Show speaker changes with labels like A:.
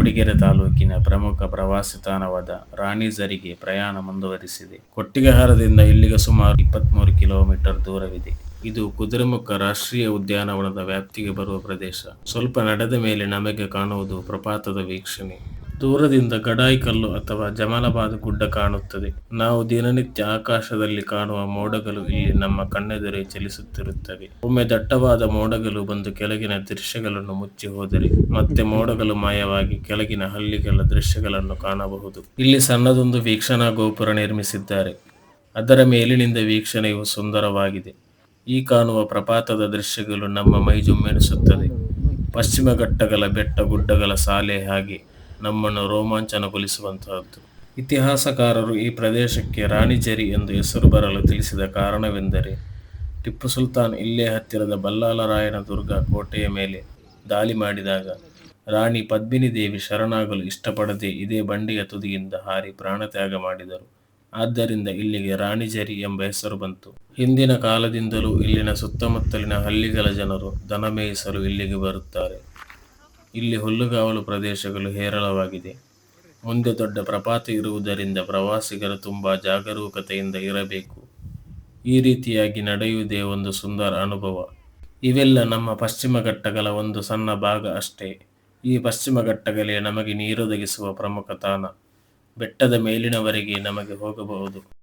A: ಮೂಡಿಗೆರೆ ತಾಲೂಕಿನ ಪ್ರಮುಖ ಪ್ರವಾಸಿ ತಾಣವಾದ ರಾಣಿಝರಿಗೆ ಪ್ರಯಾಣ ಮುಂದುವರಿಸಿದೆ. ಕೊಟ್ಟಿಗೆಹಾರದಿಂದ ಇಲ್ಲಿಗೆ ಸುಮಾರು 23 ಕಿಲೋಮೀಟರ್ ದೂರವಿದೆ. ಇದು ಕುದುರೆಮುಖ ರಾಷ್ಟ್ರೀಯ ಉದ್ಯಾನವನದ ವ್ಯಾಪ್ತಿಗೆ ಬರುವ ಪ್ರದೇಶ. ಸ್ವಲ್ಪ ನಡೆದ ಮೇಲೆ ನಮಗೆ ಕಾಣುವುದು ಪ್ರಪಾತದ ವೀಕ್ಷಣೆ. ದೂರದಿಂದ ಗಡಾಯಿಕಲ್ಲು ಅಥವಾ ಜಮಲಾಬಾದ್ ಗುಡ್ಡ ಕಾಣುತ್ತದೆ. ನಾವು ದಿನನಿತ್ಯ ಆಕಾಶದಲ್ಲಿ ಕಾಣುವ ಮೋಡಗಳು ಇಲ್ಲಿ ನಮ್ಮ ಕಣ್ಣೆದುರೇ ಚಲಿಸುತ್ತಿರುತ್ತವೆ. ಒಮ್ಮೆ ದಟ್ಟವಾದ ಮೋಡಗಳು ಬಂದು ಕೆಳಗಿನ ದೃಶ್ಯಗಳನ್ನು ಮುಚ್ಚಿ ಹೋದರೆ ಮತ್ತೆ ಮೋಡಗಳು ಮಾಯವಾಗಿ ಕೆಳಗಿನ ಹಳ್ಳಿಗಳ ದೃಶ್ಯಗಳನ್ನು ಕಾಣಬಹುದು. ಇಲ್ಲಿ ಸಣ್ಣದೊಂದು ವೀಕ್ಷಣಾ ಗೋಪುರ ನಿರ್ಮಿಸಿದ್ದಾರೆ. ಅದರ ಮೇಲಿನಿಂದ ವೀಕ್ಷಣೆಯು ಸುಂದರವಾಗಿದೆ. ಈ ಕಾಣುವ ಪ್ರಪಾತದ ದೃಶ್ಯಗಳು ನಮ್ಮ ಮೈ ಜುಮ್ಮೆನಿಸುತ್ತದೆ. ಪಶ್ಚಿಮ ಘಟ್ಟಗಳ ಬೆಟ್ಟ ಗುಡ್ಡಗಳ ಸಾಲೆ ಹಾಗೆ ನಮ್ಮನ್ನು ರೋಮಾಂಚನಗೊಳಿಸುವಂತಹದ್ದು. ಇತಿಹಾಸಕಾರರು ಈ ಪ್ರದೇಶಕ್ಕೆ ರಾಣಿಝರಿ ಎಂದು ಹೆಸರು ಬರಲು ತಿಳಿಸಿದ ಕಾರಣವೆಂದರೆ, ಟಿಪ್ಪು ಸುಲ್ತಾನ್ ಇಲ್ಲೇ ಹತ್ತಿರದ ಬಲ್ಲಾಳರಾಯನ ದುರ್ಗ ಕೋಟೆಯ ಮೇಲೆ ದಾಳಿ ಮಾಡಿದಾಗ ರಾಣಿ ಪದ್ಮಿನಿ ದೇವಿ ಶರಣಾಗಲು ಇಷ್ಟಪಡದೆ ಇದೇ ಬಂಡೆಯ ತುದಿಯಿಂದ ಹಾರಿ ಪ್ರಾಣತ್ಯಾಗ ಮಾಡಿದರು. ಆದ್ದರಿಂದ ಇಲ್ಲಿಗೆ ರಾಣಿಝರಿ ಎಂಬ ಹೆಸರು ಬಂತು. ಹಿಂದಿನ ಕಾಲದಿಂದಲೂ ಇಲ್ಲಿನ ಸುತ್ತಮುತ್ತಲಿನ ಹಳ್ಳಿಗಳ ಜನರು ದನ ಮೇಯಿಸಲು ಇಲ್ಲಿಗೆ ಬರುತ್ತಾರೆ. ಇಲ್ಲಿ ಹುಲ್ಲುಗಾವಲು ಪ್ರದೇಶಗಳು ಹೇರಳವಾಗಿದೆ. ಮುಂದೆ ದೊಡ್ಡ ಪ್ರಪಾತ ಇರುವುದರಿಂದ ಪ್ರವಾಸಿಗರು ತುಂಬಾ ಜಾಗರೂಕತೆಯಿಂದ ಇರಬೇಕು. ಈ ರೀತಿಯಾಗಿ ನಡೆಯುವುದೇ ಒಂದು ಸುಂದರ ಅನುಭವ. ಇವೆಲ್ಲ ನಮ್ಮ ಪಶ್ಚಿಮ ಘಟ್ಟಗಳ ಒಂದು ಸಣ್ಣ ಭಾಗ ಅಷ್ಟೇ. ಈ ಪಶ್ಚಿಮ ಘಟ್ಟಗಳೇ ನಮಗೆ ನೀರೊದಗಿಸುವ ಪ್ರಮುಖ ತಾಣ. ಬೆಟ್ಟದ ಮೇಲಿನವರೆಗೆ ನಮಗೆ ಹೋಗಬಹುದು.